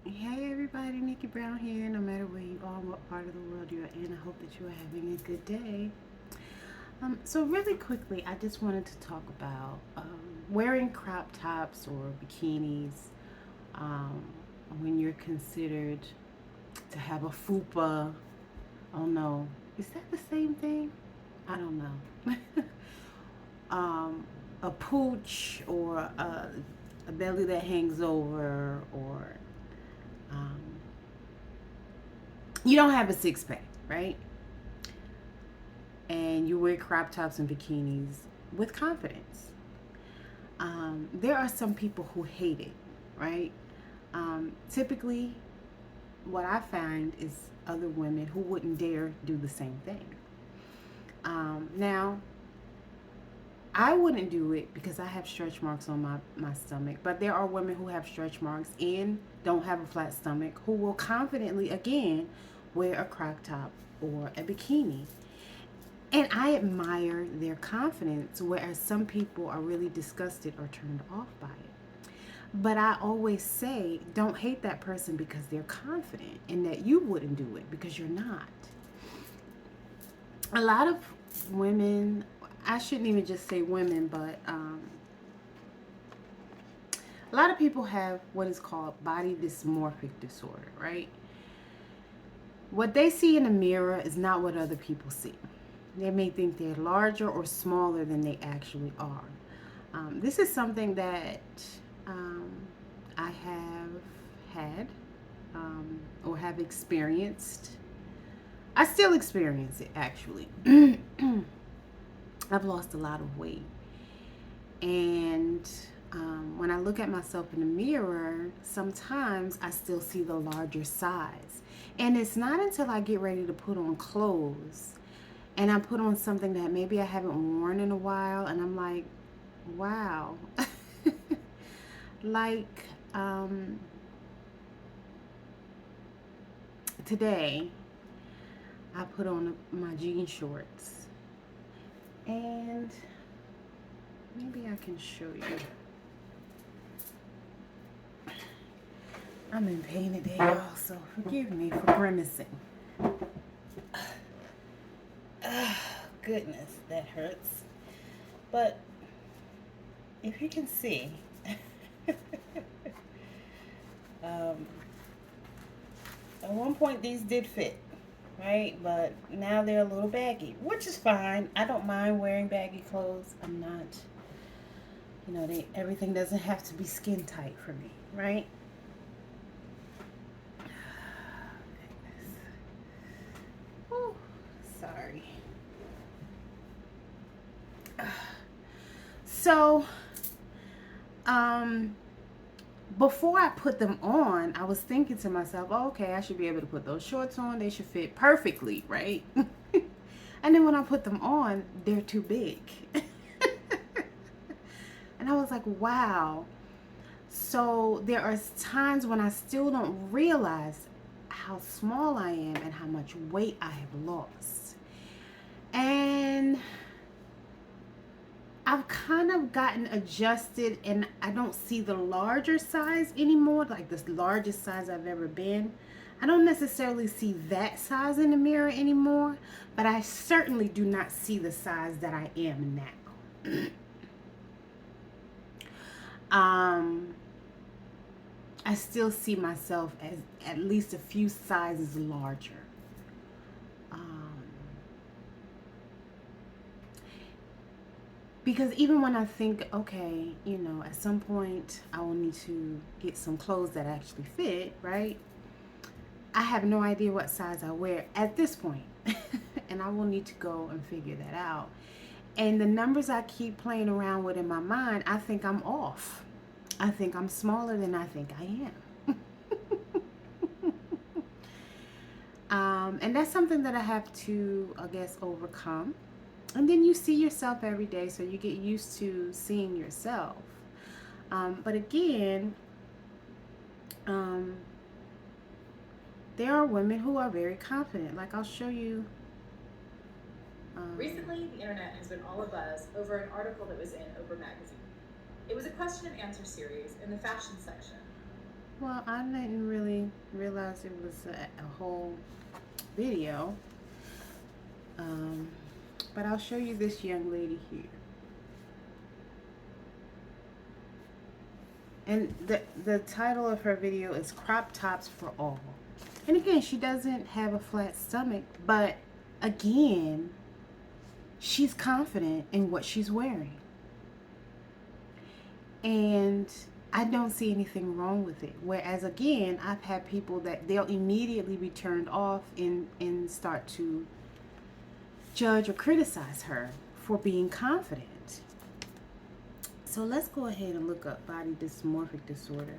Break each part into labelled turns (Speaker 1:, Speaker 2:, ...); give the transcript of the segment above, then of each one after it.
Speaker 1: Hey everybody, Nickie Brown here. No matter where you are, what part of the world you're in, I hope that you are having a good day. So really quickly, I just wanted to talk about wearing crop tops or bikinis um, when you're considered to have a fupa. Oh no, is that the same thing? I don't know. um, a pooch or a belly that hangs over, or um, you don't have a six pack, right? And you wear crop tops and bikinis with confidence. There are some people who hate it, right? Typically, what I find is other women who wouldn't dare do the same thing. Now, I wouldn't do it because I have stretch marks on my stomach, but there are women who have stretch marks and don't have a flat stomach who will confidently, again, wear a crop top or a bikini. And I admire their confidence, whereas some people are really disgusted or turned off by it. But I always say, don't hate that person because they're confident and that you wouldn't do it because you're not. A lot of women, I shouldn't even just say women, but a lot of people have what is called body dysmorphic disorder, right? What they see in the mirror is not what other people see. They may think they're larger or smaller than they actually are. This is something that um, I have had or have experienced. I still experience it actually. I've lost a lot of weight. And when I look at myself in the mirror, sometimes I still see the larger size. And it's not until I get ready to put on clothes and I put on something that maybe I haven't worn in a while, and I'm like, wow. like um, today, I put on my jean shorts, and maybe I can show you. I'm in pain today, y'all, so forgive me for grimacing. Goodness, that hurts. But if you can see, um, at one point these did fit, right? But now they're a little baggy, which is fine. I don't mind wearing baggy clothes. I'm not, everything doesn't have to be skin tight for me, right? Whew, sorry. So, um, before I put them on, I was thinking to myself, oh, okay, I should be able to put those shorts on. They should fit perfectly, right? And then when I put them on, they're too big. And I was like, wow. So there are times when I still don't realize how small I am and how much weight I have lost. And I've kind of gotten adjusted and I don't see the larger size anymore, like the largest size I've ever been. I don't necessarily see that size in the mirror anymore, but I certainly do not see the size that I am now. I still see myself as at least a few sizes larger. Um, Because even when I think, okay, at some point I will need to get some clothes that actually fit, right? I have no idea what size I wear at this point. And I will need to go and figure that out. And the numbers I keep playing around with in my mind, I think I'm off. I think I'm smaller than I think I am. And that's something that I have to, I guess, overcome. And then you see yourself every day, so you get used to seeing yourself. But again, um, there are women who are very confident. Like I'll show you.
Speaker 2: Recently, the internet has been all abuzz over an article that was in Oprah magazine. It was a question and answer series in the fashion section.
Speaker 1: Well, I didn't really realize it was a whole video. Um, but I'll show you this young lady here. And the title of her video is Crop Tops for All. And again, she doesn't have a flat stomach, but again, she's confident in what she's wearing. And I don't see anything wrong with it. Whereas again, I've had people that they'll immediately be turned off and start to judge or criticize her for being confident. So let's go ahead and look up body dysmorphic disorder.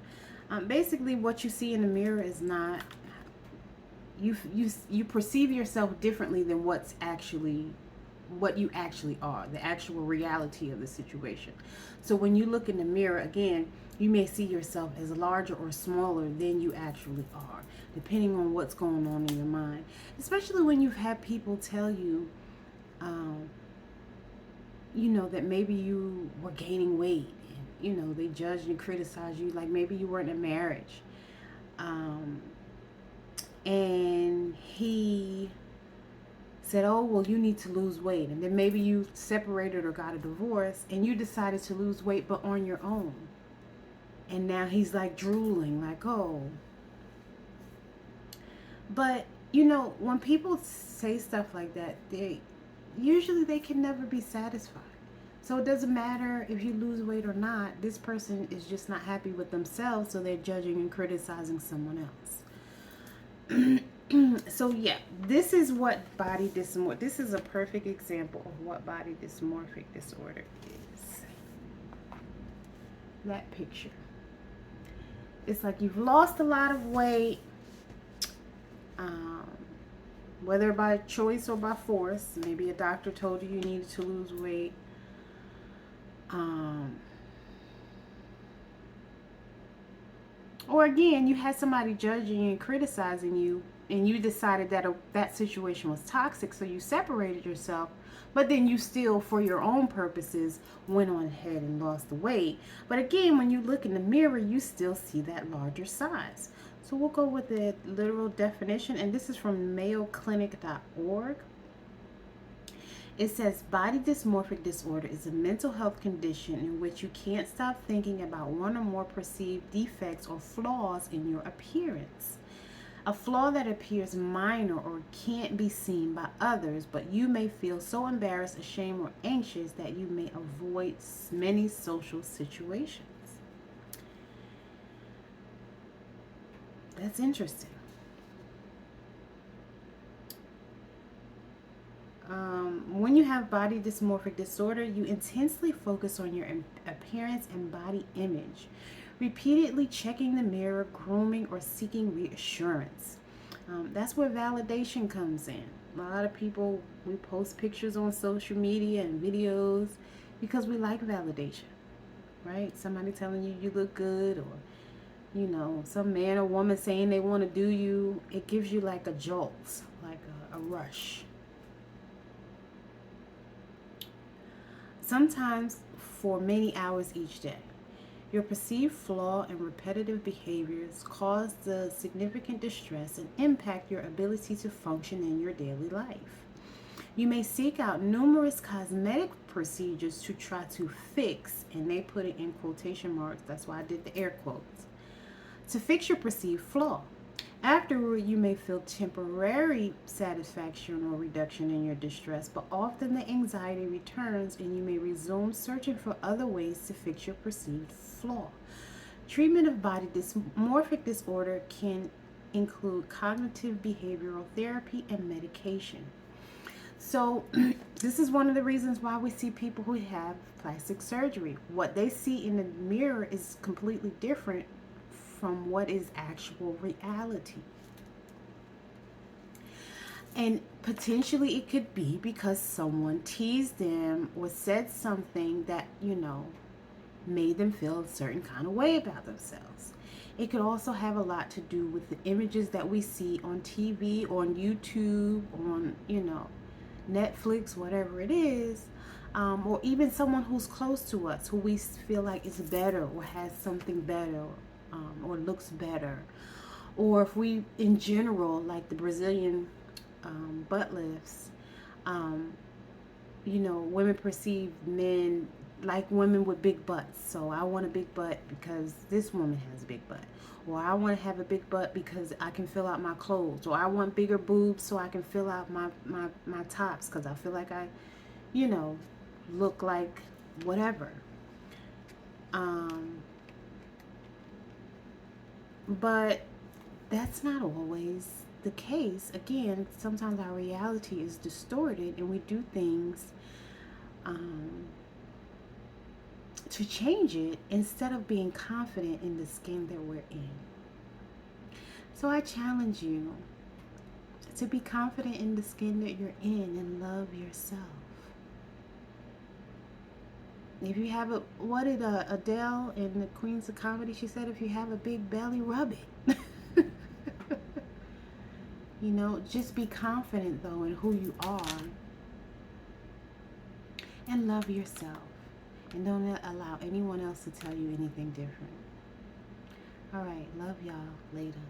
Speaker 1: Basically, what you see in the mirror is not you perceive yourself differently than what you actually are, the actual reality of the situation. So when you look in the mirror, again, you may see yourself as larger or smaller than you actually are, depending on what's going on in your mind. Especially when you've had people tell you, that maybe you were gaining weight, and, they judged and criticized you, like maybe you were in a marriage. And he said, oh, well, you need to lose weight. And then maybe you separated or got a divorce and you decided to lose weight, but on your own. And now he's like drooling, like, oh. But, when people say stuff like that, they can never be satisfied. So it doesn't matter if you lose weight or not. This person is just not happy with themselves, so they're judging and criticizing someone else. So yeah, this is what body dysmorphic. This is a perfect example of what body dysmorphic disorder is. That picture. It's like you've lost a lot of weight, whether by choice or by force. Maybe a doctor told you needed to lose weight. Or again, you had somebody judging and criticizing you, and you decided that that situation was toxic, so you separated yourself, but then you still, for your own purposes, went on ahead and lost the weight. But again, when you look in the mirror, you still see that larger size. So we'll go with the literal definition, and this is from mayoclinic.org. It says body dysmorphic disorder is a mental health condition in which you can't stop thinking about one or more perceived defects or flaws in your appearance. A flaw that appears minor or can't be seen by others, but you may feel so embarrassed, ashamed, or anxious that you may avoid many social situations. That's interesting. When you have body dysmorphic disorder, you intensely focus on your appearance and body image, repeatedly checking the mirror, grooming, or seeking reassurance. That's where validation comes in. A lot of people, we post pictures on social media and videos because we like validation, right? Somebody telling you you look good, or some man or woman saying they want to do you. It gives you like a jolt, like a rush. Sometimes for many hours each day. Your perceived flaw and repetitive behaviors cause the significant distress and impact your ability to function in your daily life. You may seek out numerous cosmetic procedures to try to fix, and they put it in quotation marks, that's why I did the air quotes, to fix your perceived flaw. Afterward, you may feel temporary satisfaction or reduction in your distress, but often the anxiety returns and you may resume searching for other ways to fix your perceived flaw. Treatment of body dysmorphic disorder can include cognitive behavioral therapy and medication. So this is one of the reasons why we see people who have plastic surgery. What they see in the mirror is completely different from what is actual reality. And potentially it could be because someone teased them or said something that, made them feel a certain kind of way about themselves. It could also have a lot to do with the images that we see on TV, on YouTube, on, Netflix, whatever it is, or even someone who's close to us who we feel like is better or has something better, or looks better. Or if we, in general, like the Brazilian butt lifts, um, you know, women perceive men like women with big butts. So I want a big butt because this woman has a big butt. Or I want to have a big butt because I can fill out my clothes. Or I want bigger boobs so I can fill out my tops because I feel like I, you know, look like whatever. Um, but that's not always the case. Again, sometimes our reality is distorted and we do things um, to change it instead of being confident in the skin that we're in. So I challenge you to be confident in the skin that you're in and love yourself. If you have a, what did Adele in the Queens of Comedy, she said, if you have a big belly, rub it. You know, just be confident though in who you are and love yourself. And don't allow anyone else to tell you anything different. All right, love y'all. Later.